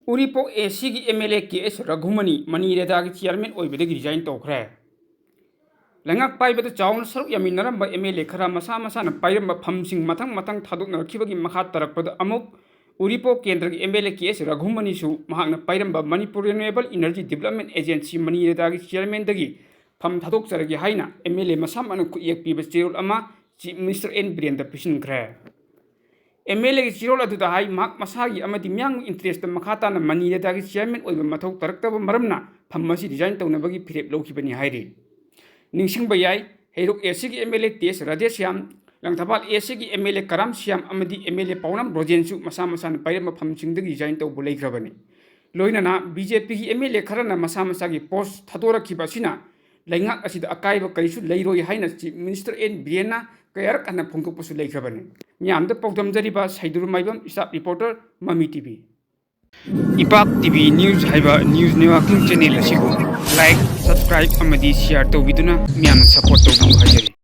Uripok AC की MLA केस रघुमनी मनीरेदा की चेयरमैन ओइबदगी रिजाइन तौखरे लंगाक पाइबद चाउन सरुक यमिनरम MLA खरा मसा मसाना पाइरम फमसिंग मथंग मथंग थादोकनरखिबगी मखा तरकपद अमुक उरिपोक केंद्र की MLA केस रघुमनी सु महांगना पाइरम Manipur renewable energy development agency MANIREDA की चेयरमैन दगी फम थादोकचरगी हाइना MLA मसामन खुयेक पीब चेरोल अमा चीफ मिनिस्टर एन बिरेंद्र पिसिनख्रे MLA की चिरोल अदुदा हाई माक मसागी अमदी म्यांग इंटरेस्ट मखाता न मनीरेदा की चेयरमैन ओइब मथौ तरक्तब मरमना फम्मसी डिजाइन तौनबगी फिरेप लौखिबनी हाइरि निंगसिंगब याय हेरुक AC की MLA तेज राधेश्याम लंगथबाल AC की MLA कराम श्याम अमदी MLA पौनम रोजेंसु मसा मसान पाइरम फमसिंगदगी डिजाइन तौब लेख्रबनी लोइनना BJP की MLA खरना मसा मसागी पोस्ट थादोरखिबसिना लैंगाक असिद अकाइब करिसु लैरोय हाइना चीफ मिनिस्टर एन बिरेना कयारक हना फोंदोकपसु लेख्रबनी म्यामद पौदमजरिबा सैदुर माइबम स्टाफ रिपोर्टर ममी टीवी इपाक टीवी न्यूज हाइबा न्यूज नेटवर्किंग चैनल असिगु लाइक सब्सक्राइब अमदी शेयर तौबिदुना म्याम सपोर्ट तौबु हाइजरि।